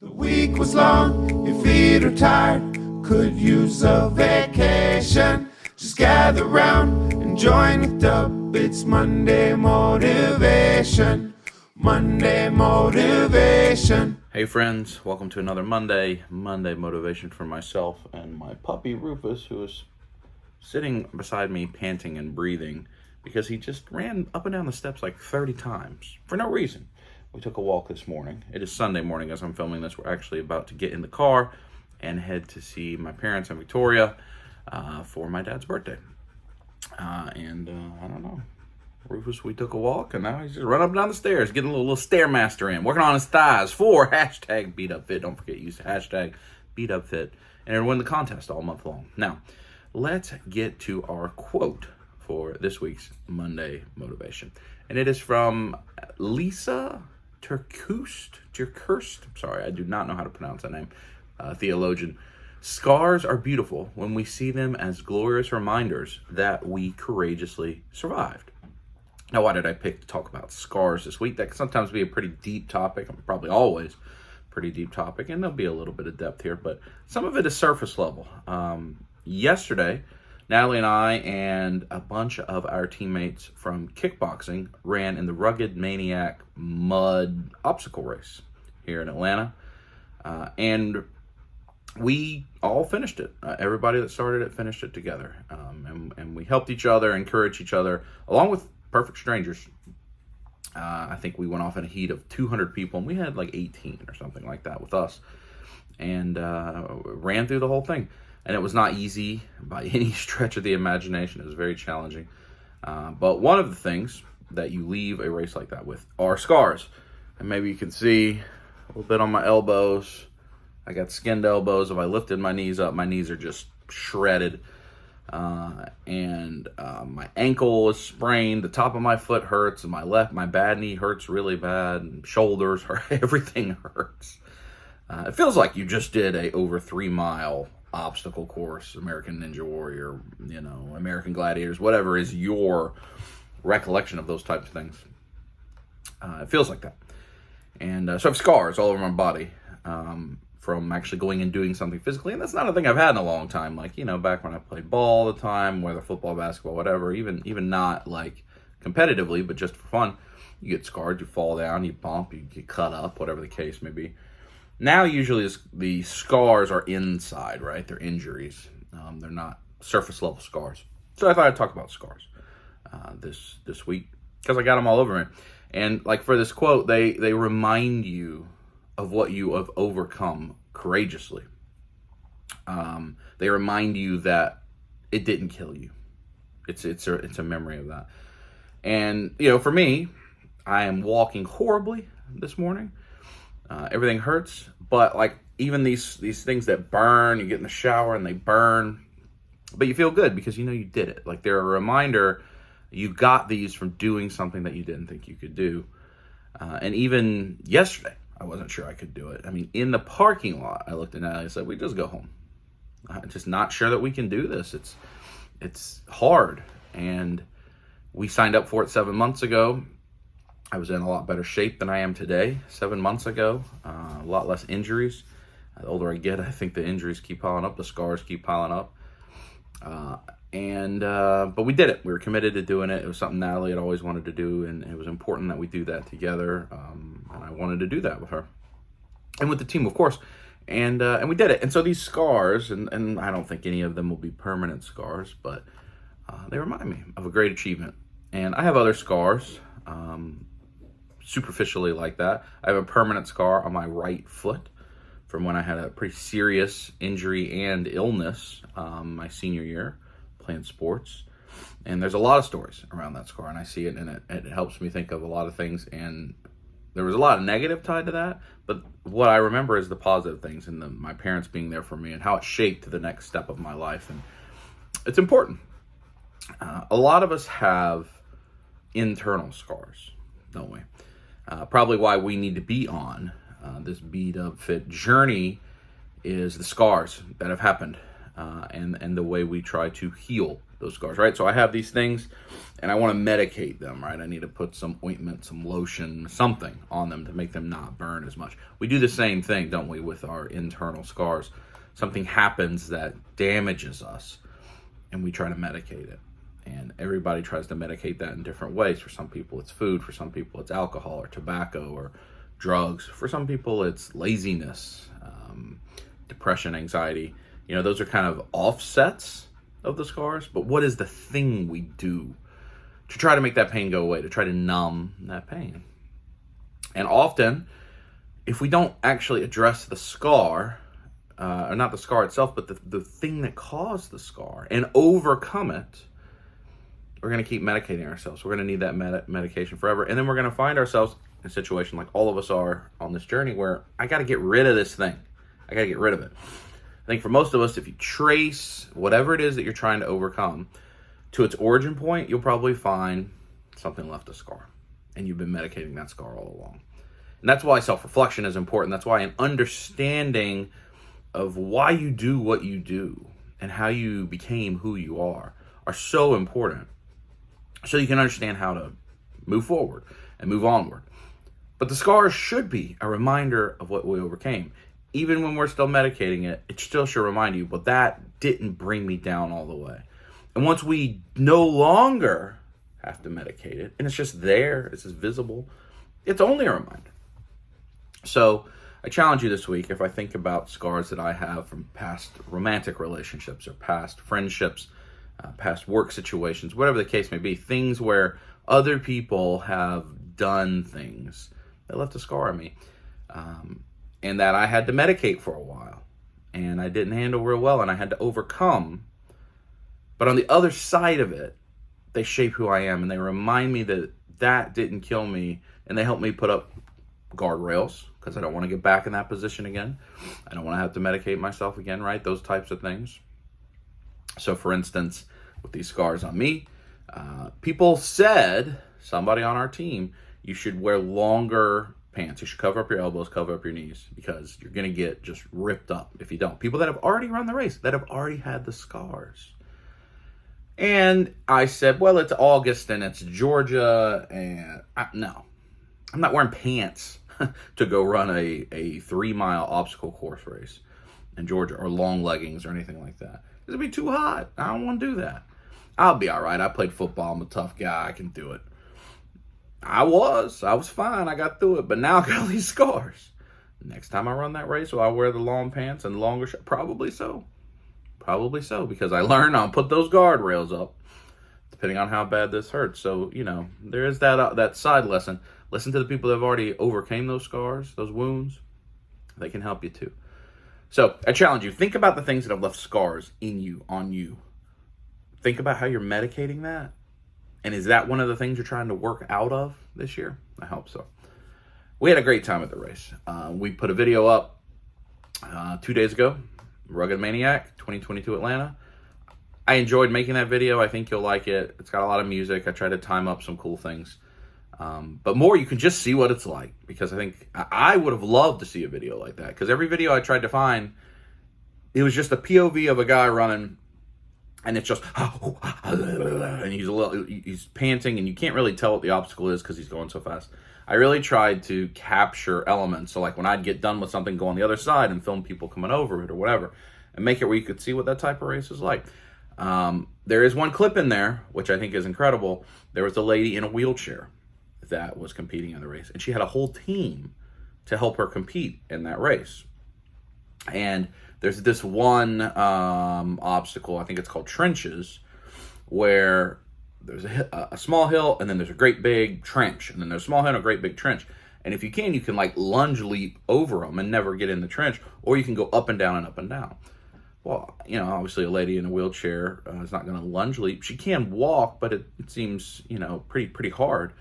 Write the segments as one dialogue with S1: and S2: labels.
S1: The week was long, your feet are tired, could use a vacation. Just gather round and join with Dub, it's Monday Motivation. Monday Motivation.
S2: Hey friends, welcome to another Monday Motivation for myself and my puppy Rufus, who is sitting beside me panting and breathing because he just ran up and down the steps like 30 times for no reason. We took a walk this morning. It is Sunday morning as I'm filming this. We're actually about to get in the car and head to see my parents in Victoria for my dad's birthday. I don't know. Rufus, we took a walk and now he's just running up and down the stairs, getting a little Stairmaster in, working on his thighs for hashtag BeatUpFit. Don't forget, use hashtag BeatUpFit and it'll win the contest all month long. Now, let's get to our quote for this week's Monday Motivation. And it is from Lisa Turkurst. Sorry, I do not know how to pronounce that name. Theologian. Scars are beautiful when we see them as glorious reminders that we courageously survived. Now, why did I pick to talk about scars this week? That can sometimes be a pretty deep topic, probably always a pretty deep topic, and there'll be a little bit of depth here, but some of it is surface level. Yesterday, Natalie and I and a bunch of our teammates from kickboxing ran in the Rugged Maniac mud obstacle race here in Atlanta. And we all finished it. Everybody that started it finished it together. And we helped each other, encouraged each other, along with perfect strangers. I think we went off in a heat of 200 people, and we had like 18 or something like that with us. And ran through the whole thing. And it was not easy by any stretch of the imagination. It was very challenging. But one of the things that you leave a race like that with are scars. And maybe you can see a little bit on my elbows. I got skinned elbows. If I lifted my knees up, my knees are just shredded. And my ankle is sprained. The top of my foot hurts. And my bad knee hurts really bad. And shoulders hurt. Everything hurts. It feels like you just did a over 3 mile obstacle course, American Ninja Warrior, American Gladiators, whatever is your recollection of those types of things. It feels like that. And so I have scars all over my body from actually going and doing something physically. And that's not a thing I've had in a long time. Like, back when I played ball all the time, whether football, basketball, whatever, even not like competitively, but just for fun, you get scarred, you fall down, you bump, you get cut up, whatever the case may be. Now, usually the scars are inside, right? They're injuries. They're not surface level scars. So I thought I'd talk about scars this week because I got them all over me. And like for this quote, they remind you of what you have overcome courageously. They remind you that it didn't kill you. It's a memory of that. And for me, I am walking horribly this morning. Everything hurts, but like even these things that burn, you get in the shower and they burn, but you feel good because you did it. Like they're a reminder you got these from doing something that you didn't think you could do. And even yesterday, I wasn't sure I could do it. I mean, in the parking lot, I looked at Natalie and said, we just go home. I'm just not sure that we can do this. It's hard. And we signed up for it 7 months ago. I was in a lot better shape than I am today 7 months ago. A lot less injuries. The older I get, I think the injuries keep piling up. The scars keep piling up. But we did it. We were committed to doing it. It was something Natalie had always wanted to do, and it was important that we do that together. And I wanted to do that with her. And with the team, of course. And we did it. And so these scars, and I don't think any of them will be permanent scars, but they remind me of a great achievement. And I have other scars. Superficially like that. I have a permanent scar on my right foot from when I had a pretty serious injury and illness my senior year playing sports. And there's a lot of stories around that scar, and I see it, and it helps me think of a lot of things. And there was a lot of negative tied to that, but what I remember is the positive things and my parents being there for me and how it shaped the next step of my life. And it's important. A lot of us have internal scars, don't we? Probably why we need to be on this BeatUpFit journey is the scars that have happened and the way we try to heal those scars, right? So I have these things and I want to medicate them, right? I need to put some ointment, some lotion, something on them to make them not burn as much. We do the same thing, don't we, with our internal scars? Something happens that damages us and we try to medicate it. And everybody tries to medicate that in different ways. For some people, it's food. For some people, it's alcohol or tobacco or drugs. For some people, it's laziness, depression, anxiety. You know, those are kind of offsets of the scars. But what is the thing we do to try to make that pain go away, to try to numb that pain? And often, if we don't actually address the scar, or not the scar itself, but the thing that caused the scar, and overcome it, we're going to keep medicating ourselves. We're going to need that medication forever. And then we're going to find ourselves in a situation like all of us are on this journey where I got to get rid of this thing. I got to get rid of it. I think for most of us, if you trace whatever it is that you're trying to overcome to its origin point, you'll probably find something left a scar. And you've been medicating that scar all along. And that's why self-reflection is important. That's why an understanding of why you do what you do and how you became who you are so important. So you can understand how to move forward and move onward. But the scars should be a reminder of what we overcame. Even when we're still medicating it, it still should remind you, but that didn't bring me down all the way. And once we no longer have to medicate it, and it's just there, it's just visible, it's only a reminder. So I challenge you this week, if I think about scars that I have from past romantic relationships or past friendships, past work situations, whatever the case may be, things where other people have done things that left a scar on me, and that I had to medicate for a while, and I didn't handle real well, and I had to overcome. But on the other side of it, they shape who I am, and they remind me that that didn't kill me, and they help me put up guardrails, because I don't want to get back in that position again. I don't want to have to medicate myself again, right? Those types of things. So for instance, with these scars on me, people said, somebody on our team, you should wear longer pants. You should cover up your elbows, cover up your knees, because you're going to get just ripped up if you don't. People that have already run the race, that have already had the scars. And I said, well, it's August and it's Georgia, and no, I'm not wearing pants to go run a 3-mile obstacle course race in Georgia, or long leggings or anything like that. It'll be too hot. I don't want to do that. I'll be all right. I played football. I'm a tough guy. I can do it. I was fine. I got through it. But now I got all these scars. Next time I run that race, will I wear the long pants and longer shorts? Probably so. Probably so, because I learned I'll put those guardrails up, depending on how bad this hurts. So, you know, there is that side lesson. Listen to the people that have already overcame those scars, those wounds. They can help you too. So I challenge you, think about the things that have left scars in you, on you. Think about how you're medicating that. And is that one of the things you're trying to work out of this year? I hope so. We had a great time at the race. We put a video up 2 days ago, Rugged Maniac, 2022 Atlanta. I enjoyed making that video. I think you'll like it. It's got a lot of music. I tried to time up some cool things. But more, you can just see what it's like, because I think I would have loved to see a video like that, because every video I tried to find, it was just a POV of a guy running, and it's just, and he's panting, and you can't really tell what the obstacle is because he's going so fast. I really tried to capture elements. So like when I'd get done with something, go on the other side and film people coming over it or whatever, and make it where you could see what that type of race is like. There is one clip in there, which I think is incredible. There was a lady in a wheelchair that was competing in the race, and she had a whole team to help her compete in that race. And there's this one obstacle, I think it's called trenches, where there's a small hill, and then there's a great big trench, and then there's a small hill and a great big trench. And if you can like lunge leap over them and never get in the trench, or you can go up and down and up and down. Well, you know, obviously a lady in a wheelchair is not going to lunge leap. She can walk, but it seems, you know, pretty hard.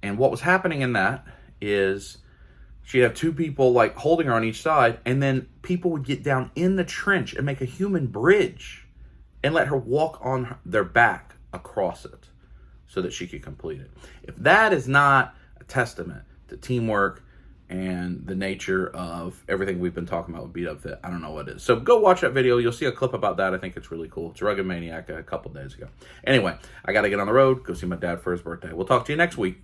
S2: And what was happening in that is she'd have two people like holding her on each side, and then people would get down in the trench and make a human bridge and let her walk on their back across it so that she could complete it. If that is not a testament to teamwork, and the nature of everything we've been talking about with Beat Up Fit. I don't know what it is. So go watch that video. You'll see a clip about that. I think it's really cool. It's Rugged Maniac a couple days ago. Anyway, I got to get on the road, go see my dad for his birthday. We'll talk to you next week.